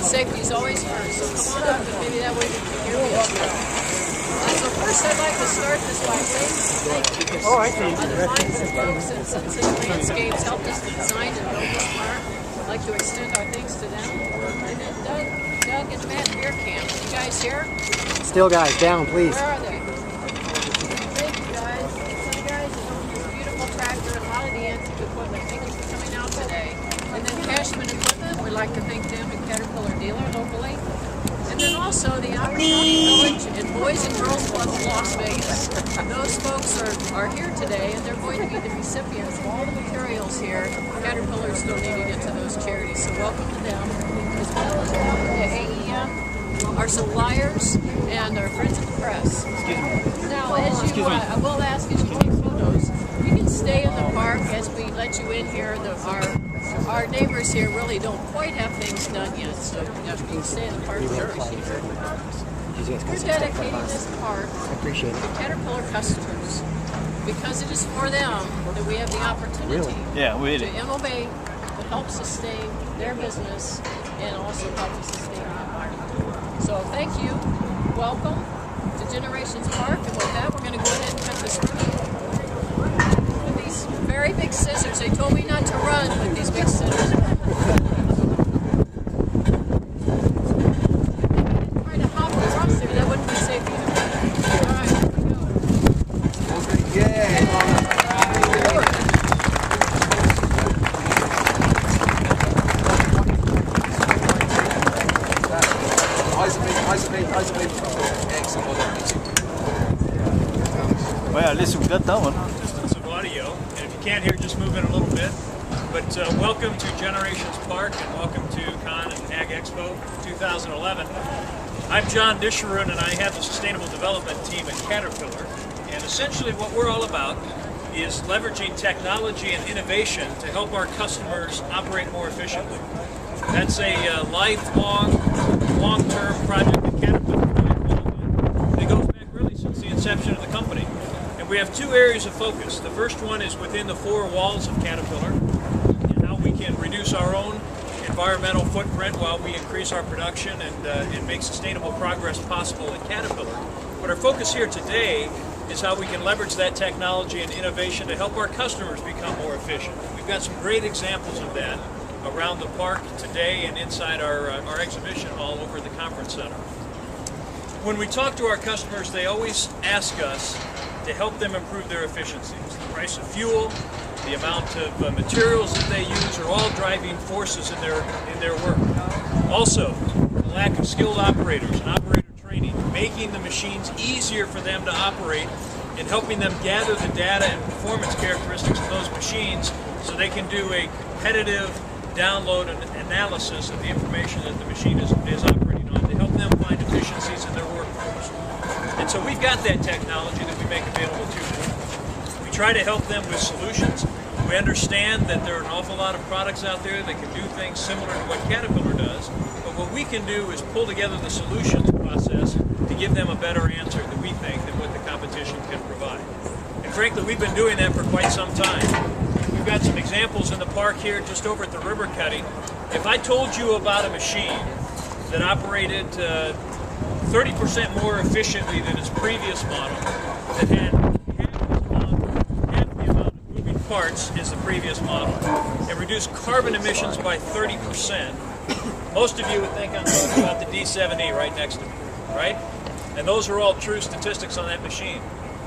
safety is always first. So come on up, and maybe that way we can hear you as well. So first, I'd like to start this by saying thank you. Oh, I see. Other lines of folks at Sunset Landscapes helped us design and build this park. I'd like to extend our thanks to them. And then Doug and Matt Beer Camp. You guys here? Still, guys, down, please. Where are they? Thank you, guys. Some guys that own this beautiful tractor and a lot of the antique equipment. Thank you for coming out today. And then Cashman Equipment, we'd like to thank them and Caterpillar Dealer locally. And then also the Opportunity Village and Boys and Girls Club of Las Vegas. Those folks are here today, and they're going to be the recipients of all the materials here. Caterpillar's donating it to those charities, so welcome to them. As well as welcome to AEM, our suppliers, and our friends at the press. Now, as you, I will ask as you take photos, you can stay in the park as we let you in here. Our neighbors here really don't quite have things done yet, so you can stay in the park. We're dedicating this park to Caterpillar customers because it is for them that we have the opportunity to innovate, to help sustain their business, and also help to sustain the environment. So thank you. Welcome to Generations Park, and with that, we're going to go ahead and cut this with these very big scissors. They told me not to run with these big scissors. Trying to hop across there, that wouldn't be safe either. All right, here we go. Well, at least we got that one. Distance of audio, and if you can't hear, just move in a little bit. But welcome to Generations Park, and welcome to Con and Ag Expo 2011. I'm John Disharoon, and I have the Sustainable Development team at Caterpillar. And essentially what we're all about is leveraging technology and innovation to help our customers operate more efficiently. That's a lifelong, long-term project that Caterpillar is really involved in. It goes back really since the inception of the company. And we have two areas of focus. The first one is within the four walls of Caterpillar, and how we can reduce our own environmental footprint while we increase our production and make sustainable progress possible at Caterpillar. But our focus here today is how we can leverage that technology and innovation to help our customers become more efficient. We've got some great examples of that around the park today and inside our exhibition hall over at the conference center. When we talk to our customers, they always ask us to help them improve their efficiencies. The price of fuel, the amount of materials that they use are all driving forces in their work. Also, the lack of skilled operators and operator training, making the machines easier for them to operate and helping them gather the data and performance characteristics of those machines so they can do a competitive download and analysis of the information that the machine is operating on to help them find efficiencies in their workforce. And so we've got that technology that we make available to them. We try to help them with solutions. We understand that there are an awful lot of products out there that can do things similar to what Caterpillar does, but what we can do is pull together the solutions process to give them a better answer that we think than what the competition can provide. And frankly, we've been doing that for quite some time. We've got some examples in the park here just over at the river cutting. If I told you about a machine that operated 30% more efficiently than its previous model, that had half the amount of moving parts as the previous model, and reduced carbon emissions by 30%, most of you would think I'm talking about the D7E right next to me, right? And those are all true statistics on that machine.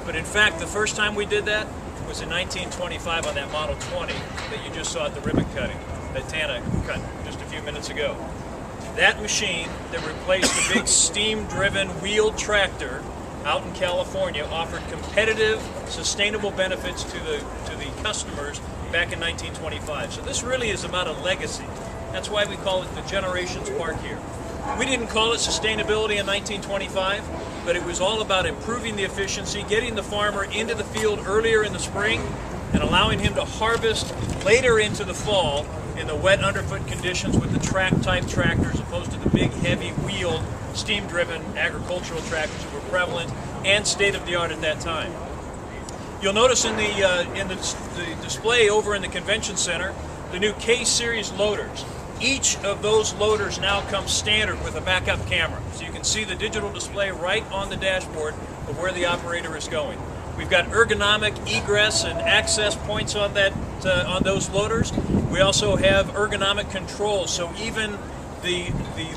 But in fact, the first time we did that was in 1925 on that Model 20 that you just saw at the ribbon cutting that Tana cut just a few minutes ago. That machine that replaced the big steam-driven wheeled tractor out in California offered competitive, sustainable benefits to the customers back in 1925. So this really is about a legacy. That's why we call it the Generations Park here. We didn't call it sustainability in 1925, but it was all about improving the efficiency, getting the farmer into the field earlier in the spring, and allowing him to harvest later into the fall in the wet underfoot conditions with the track-type tractors, as opposed to the big, heavy, wheeled, steam-driven agricultural tractors that were prevalent and state-of-the-art at that time. You'll notice in the display over in the convention center the new K-Series loaders. Each of those loaders now comes standard with a backup camera. So you can see the digital display right on the dashboard of where the operator is going. We've got ergonomic egress and access points on on those loaders. We also have ergonomic controls, so even the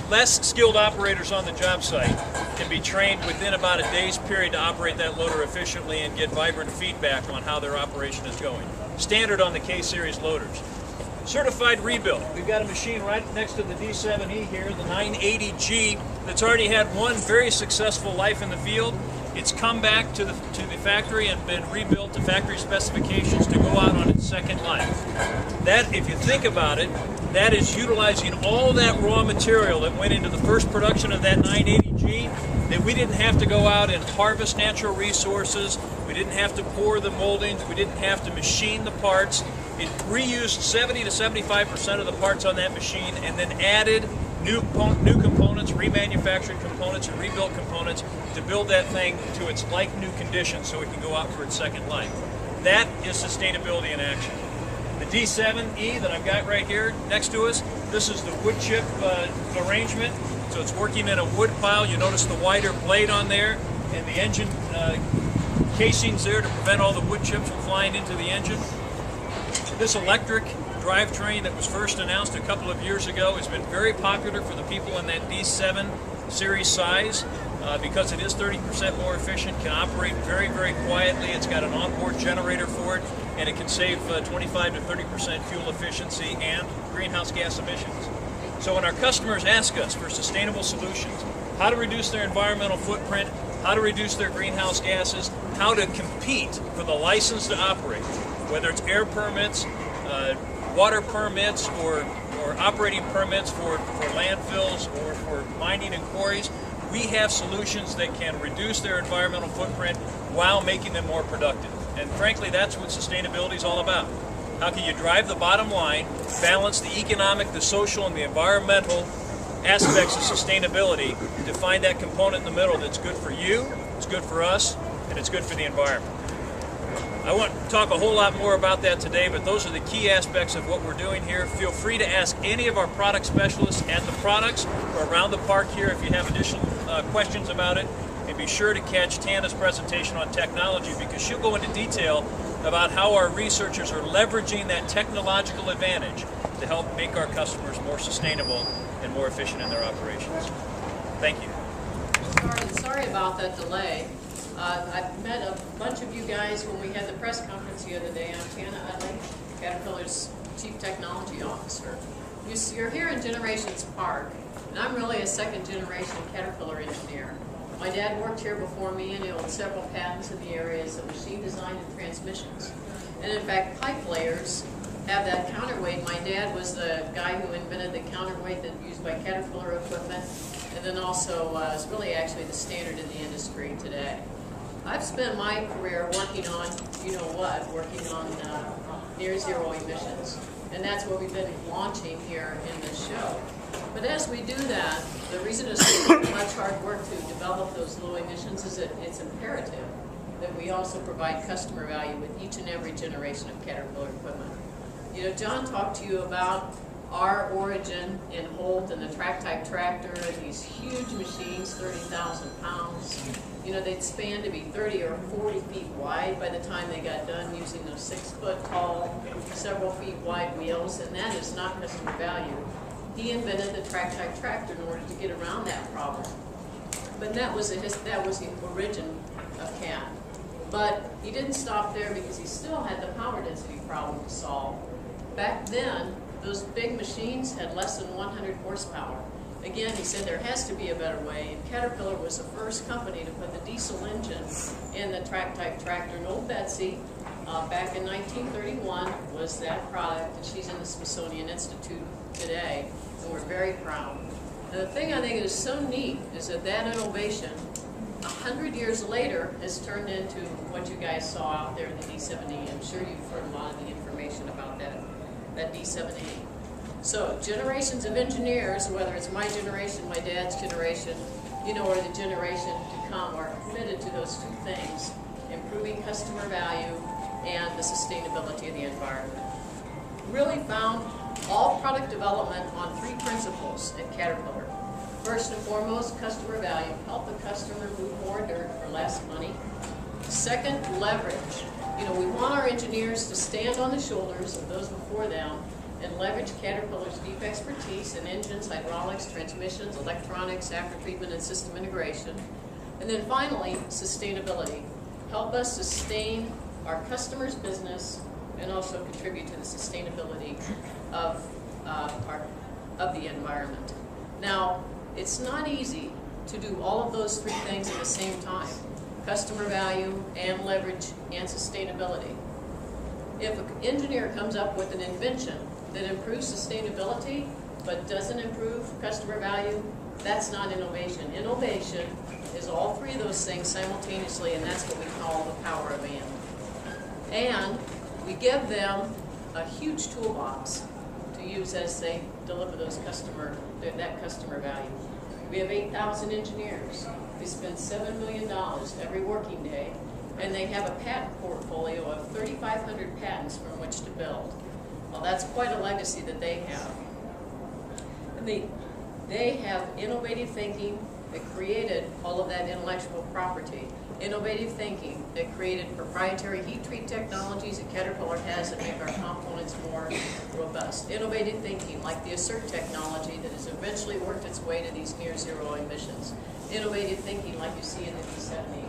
less skilled operators on the job site can be trained within about a day's period to operate that loader efficiently and get vibrant feedback on how their operation is going. Standard on the K-Series loaders. Certified rebuild. We've got a machine right next to the D7E here, the 980G, that's already had one very successful life in the field. It's come back to the factory and been rebuilt to factory specifications to go out on its second life. That, if you think about it, that is utilizing all that raw material that went into the first production of that 980G, that we didn't have to go out and harvest natural resources, we didn't have to pour the moldings, we didn't have to machine the parts. It reused 70 to 75% of the parts on that machine and then added new components, remanufactured components, and rebuilt components to build that thing to its like-new condition so it can go out for its second life. That is sustainability in action. The D7E that I've got right here next to us, this is the wood chip arrangement. So it's working in a wood pile. You notice the wider blade on there and the engine casings there to prevent all the wood chips from flying into the engine. This electric drivetrain that was first announced a couple of years ago has been very popular for the people in that D7 series size because it is 30% more efficient, can operate very, very quietly. It's got an onboard generator for it, and it can save 25 to 30% fuel efficiency and greenhouse gas emissions. So when our customers ask us for sustainable solutions, how to reduce their environmental footprint, how to reduce their greenhouse gases, how to compete for the license to operate, whether it's air permits, water permits, or operating permits for landfills or for mining and quarries, we have solutions that can reduce their environmental footprint while making them more productive. And frankly, that's what sustainability is all about. How can you drive the bottom line, balance the economic, the social, and the environmental aspects of sustainability to find that component in the middle that's good for you, it's good for us, and it's good for the environment. I won't talk a whole lot more about that today, but those are the key aspects of what we're doing here. Feel free to ask any of our product specialists at the products or around the park here if you have additional questions about it. And be sure to catch Tana's presentation on technology, because she'll go into detail about how our researchers are leveraging that technological advantage to help make our customers more sustainable and more efficient in their operations. Thank you. Sorry about that delay. I met a bunch of you guys when we had the press conference the other day. I'm Tana Utley, Caterpillar's Chief Technology Officer. You're here in Generations Park, and I'm really a second-generation Caterpillar engineer. My dad worked here before me, and he held several patents in the areas of machine design and transmissions. And in fact, pipe layers have that counterweight. My dad was the guy who invented the counterweight that's used by Caterpillar equipment, and then also is really actually the standard in the industry today. I've spent my career working on, working on near zero emissions. And that's what we've been launching here in this show. But as we do that, the reason it's so much hard work to develop those low emissions is that it's imperative that we also provide customer value with each and every generation of Caterpillar equipment. John talked to you about our origin in Holt and the track-type tractor and these huge machines, 30,000 pounds. They'd span to be 30 or 40 feet wide by the time they got done using those 6-foot tall, several feet wide wheels, and that is not customer value. He invented the track-type tractor in order to get around that problem. But that was the origin of CAT. But he didn't stop there, because he still had the power density problem to solve. Back then, those big machines had less than 100 horsepower. Again, he said there has to be a better way, and Caterpillar was the first company to put the diesel engine in the track-type tractor. And old Betsy, back in 1931, was that product, and she's in the Smithsonian Institute today, and we're very proud. And the thing I think is so neat is that innovation, 100 years later, has turned into what you guys saw out there in the D7E. I'm sure you've heard a lot of the information about that D7E. So generations of engineers, whether it's my generation, my dad's generation, or the generation to come, are committed to those two things: improving customer value and the sustainability of the environment. really found all product development on 3 principles at Caterpillar. First and foremost, customer value. Help the customer move more dirt for less money. Second, leverage. You know, we want our engineers to stand on the shoulders of those before them and leverage Caterpillar's deep expertise in engines, hydraulics, transmissions, electronics, after-treatment, and system integration. And then finally, sustainability. Help us sustain our customers' business and also contribute to the sustainability of the environment. Now, it's not easy to do all of those 3 things at the same time: customer value and leverage and sustainability. If an engineer comes up with an invention that improves sustainability but doesn't improve customer value, that's not innovation. Innovation is all 3 of those things simultaneously, and that's what we call the power of and. And we give them a huge toolbox to use as they deliver that customer value. We have 8,000 engineers. They spend $7 million every working day, and they have a patent portfolio of 3,500 patents from which to build. Well, that's quite a legacy that they have. And they have innovative thinking that created all of that intellectual property. Innovative thinking that created proprietary heat treat technologies that Caterpillar has that make our components more robust. Innovative thinking like the Assert technology that has eventually worked its way to these near zero emissions. Innovative thinking like you see in the D70.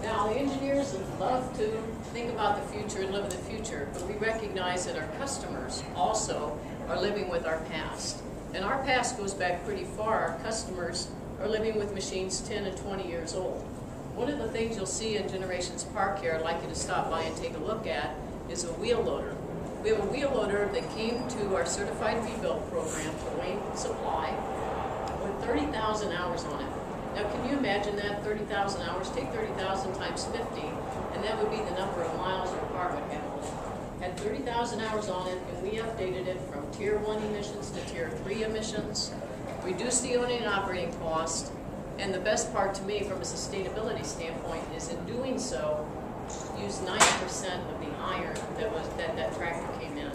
Now, the engineers love to think about the future and live in the future, but we recognize that our customers also are living with our past. And our past goes back pretty far. Our customers are living with machines 10 and 20 years old. One of the things you'll see in Generations Park here, I'd like you to stop by and take a look at, is a wheel loader. We have a wheel loader that came to our certified rebuild program for Wayne Supply with 30,000 hours on it. Now, can you imagine that? 30,000 hours, take 30,000 times 50, and that would be the number of miles your car would have on it. Had 30,000 hours on it, and we updated it from Tier 1 emissions to Tier 3 emissions, reduced the owning and operating cost, and the best part to me from a sustainability standpoint is in doing so, use 90% of the iron that tractor came in.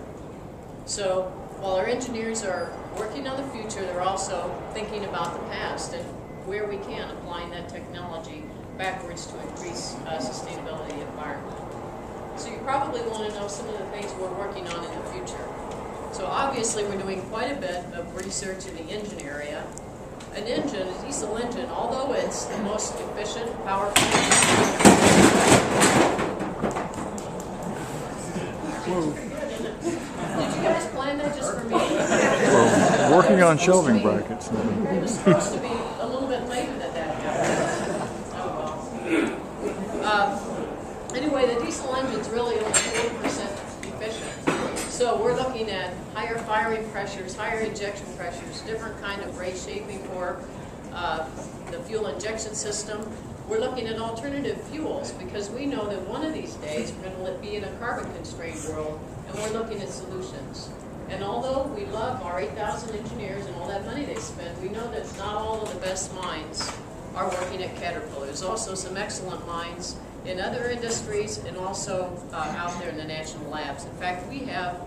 So while our engineers are working on the future, they're also thinking about the past and where we can, applying that technology backwards to increase sustainability of the environment. So you probably want to know some of the things we're working on in the future. So obviously we're doing quite a bit of research in the engine area. An engine, a diesel engine, although it's the most efficient, powerful. Did you guys plan that just for me? We're working on shelving brackets. It was supposed to be a little bit later that happened. Oh well. Anyway, the diesel engine's really only 40% efficient. So we're looking at higher firing pressures, higher injection pressures, different kind of rate shaping for the fuel injection system. We're looking at alternative fuels because we know that one of these days we're going to be in a carbon-constrained world, and we're looking at solutions. And although we love our 8,000 engineers and all that money they spend, we know that not all of the best minds are working at Caterpillar. There's also some excellent minds in other industries and also out there in the national labs. In fact, we have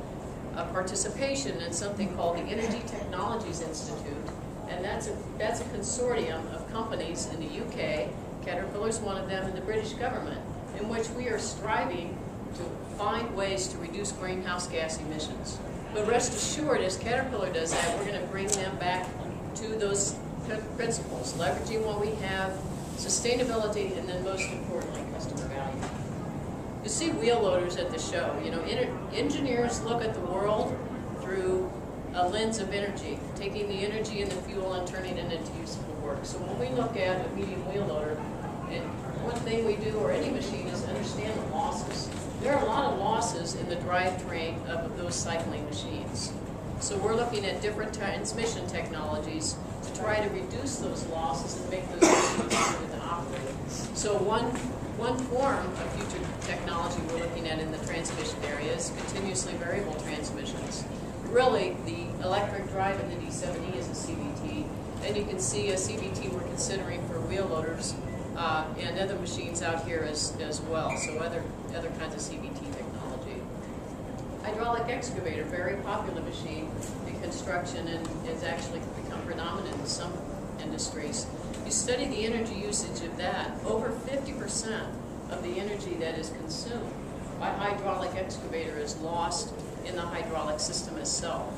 a participation in something called the Energy Technologies Institute, and that's a consortium of companies in the UK, Caterpillar's one of them, and the British government, in which we are striving to find ways to reduce greenhouse gas emissions. But rest assured, as Caterpillar does that, we're going to bring them back to those principles, leveraging what we have, sustainability, and then most importantly, customer value. You see wheel loaders at the show. You know, engineers look at the world through a lens of energy, taking the energy and the fuel and turning it into useful work. So when we look at a medium wheel loader, and one thing we do, or any machine, is understand the losses. There are a lot of losses in the drivetrain of those cycling machines. So we're looking at different transmission technologies to try to reduce those losses and make those machines easier to operate. So one form of future technology we're looking at in the transmission area is continuously variable transmissions. Really, the electric drive in the D70 is a CVT, and you can see a CVT we're considering for wheel loaders and other machines out here as well, so other kinds of CVT technology. hydraulic excavator, very popular machine in construction and has actually become predominant in some industries. You study the energy usage of that, over 50% of the energy that is consumed by hydraulic excavator is lost in the hydraulic system itself.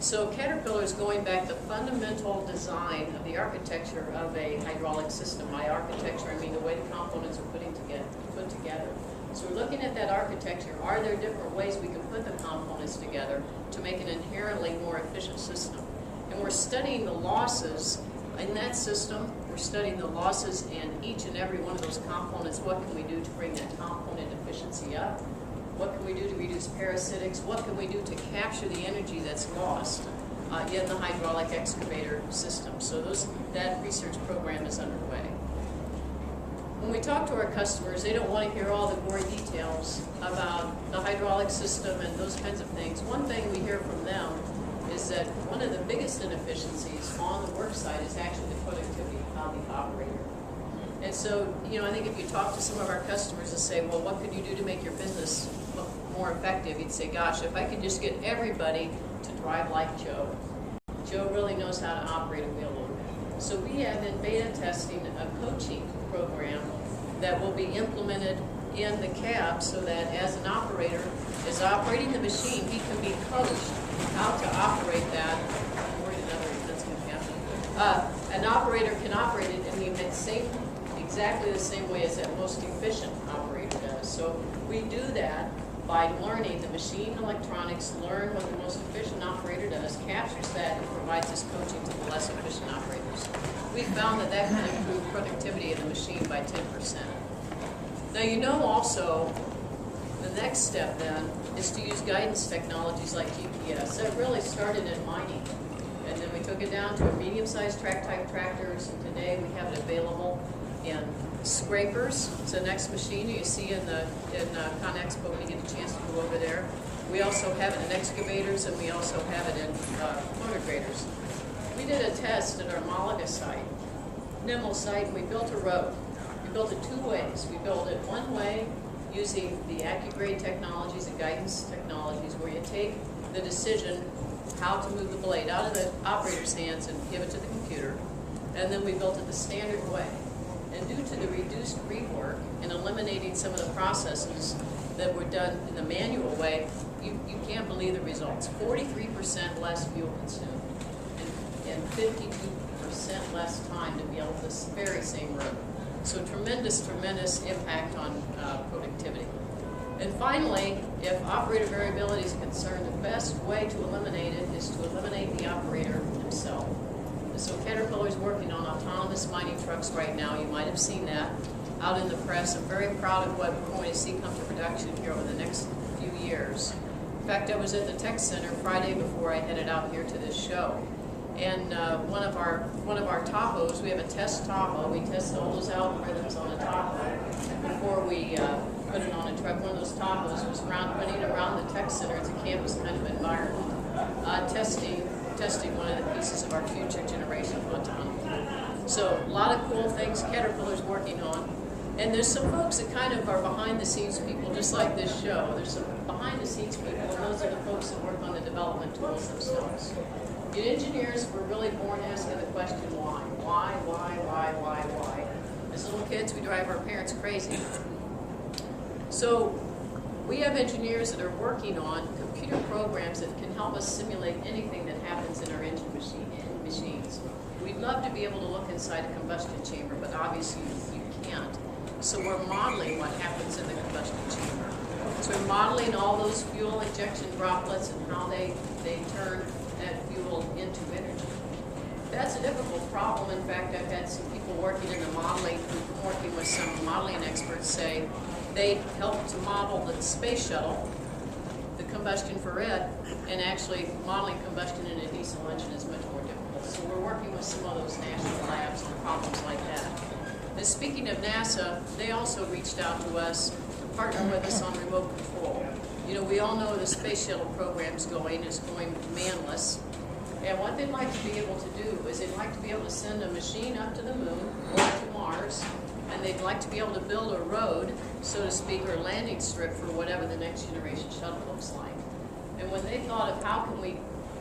So Caterpillar is going back to fundamental design of the architecture of a hydraulic system. By architecture, I mean the way the components are put together. So we're looking at that architecture. Are there different ways we can put the components together to make an inherently more efficient system? And we're studying the losses in that system. We're studying the losses in each and every one of those components. What can we do to bring that component efficiency up? What can we do to reduce parasitics? What can we do to capture the energy that's lost in the hydraulic excavator system? So that research program is underway. When we talk to our customers, they don't want to hear all the gory details about the hydraulic system and those kinds of things. One thing we hear from them is that one of the biggest inefficiencies on the work site is actually the productivity of the operator. And so, I think if you talk to some of our customers and say, well, what could you do to make your business more effective? You'd say, gosh, if I could just get everybody to drive like Joe. Joe really knows how to operate a wheel loader. So we have in beta testing a coaching program that will be implemented in the cab so that as an operator is operating the machine, he can be coached how to operate that. I'm worried another event's going to happen. An operator can operate it in exactly the same way as that most efficient operator does. So we do that by learning the machine electronics, learn what the most efficient operator does, captures that, and provides this coaching to the less efficient operators. We found that can improve productivity of the machine by 10%. Now also, the next step then is to use guidance technologies like GPS. That really started in mining. And then we took it down to medium-sized track-type tractors, and today we have it available in scrapers. It's the next machine you see in CONEXPO when you get a chance to go over there. We also have it in excavators, and we also have it in motor graders. We did a test at our Malaga site, Nimmo site, and we built a road. We built it two ways. We built it one way using the AccuGrade technologies and guidance technologies, where you take the decision how to move the blade out of the operator's hands and give it to the computer. And then we built it the standard way. And due to the reduced rework and eliminating some of the processes that were done in the manual way, you can't believe the results. 43% less fuel consumed and 52% less time to be able to this very same road. So tremendous impact on productivity. And finally, if operator variability is concerned, the best way to eliminate it is to eliminate the operator himself. So Caterpillar is working on autonomous mining trucks right now. You might have seen that out in the press. I'm very proud of what we're going to see come to production here over the next few years. In fact, I was at the Tech Center Friday before I headed out here to this show. And one of our Tahoes, we have a test Tahoe. We test all those algorithms on a Tahoe before we put it on a truck. One of those Tahoes was running around the Tech Center. It's a campus kind of environment, testing one of the pieces of our future generation of autonomy. So a lot of cool things Caterpillar's working on. And there's some folks that kind of are behind the scenes people, just like this show. There's some behind the scenes people, and those are the folks that work on the development tools themselves. The engineers were really born asking the question, why? Why? As little kids, we drive our parents crazy. So we have engineers that are working on computer programs that can help us simulate anything that happens in our engine machines. We'd love to be able to look inside a combustion chamber, but obviously you can't. So we're modeling what happens in the combustion chamber. So we're modeling all those fuel injection droplets and how they turn that fuel into energy. That's a difficult problem. In fact, I've had some people working in the modeling, working with some modeling experts say they helped to model the space shuttle, the combustion for it, and actually modeling combustion in a diesel engine is much more difficult. So we're working with some of those national labs on problems like that. And speaking of NASA, they also reached out to us to partner with us on remote control. We all know the space shuttle program's going manless. And what they'd like to be able to do is they'd like to be able to send a machine up to the moon or to Mars, and they'd like to be able to build a road, so to speak, or landing strip for whatever the next generation shuttle looks like. they thought of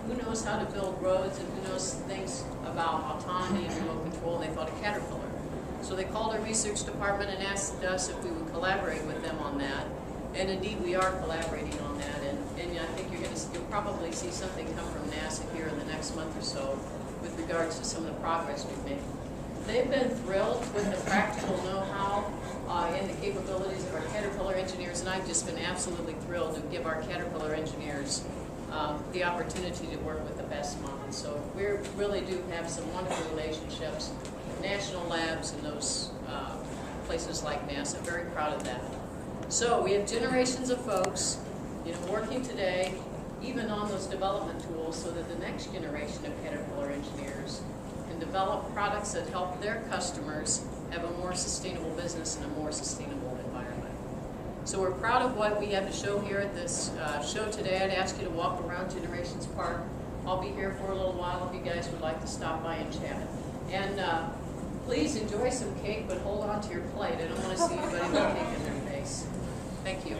who knows how to build roads and who knows things about autonomy and remote control, and they thought of Caterpillar. So they called our research department and asked us if we would collaborate with them on that. And indeed, we are collaborating on that, and I think you'll probably see something come from NASA here in the next month or so with regards to some of the progress we've made. They've been thrilled with the practical know-how and the capabilities of our Caterpillar engineers, and I've just been absolutely thrilled to give our Caterpillar engineers the opportunity to work with the best minds. So we really do have some wonderful relationships with national labs and those places like NASA. Very proud of that. So we have generations of folks, working today, even on those development tools, so that the next generation of Caterpillar engineers can develop products that help their customers have a more sustainable business and a more sustainable environment. So we're proud of what we have to show here at this show today. I'd ask you to walk around Generations Park. I'll be here for a little while if you guys would like to stop by and chat. And please enjoy some cake, but hold on to your plate. I don't want to see anybody with cake in their face. Thank you.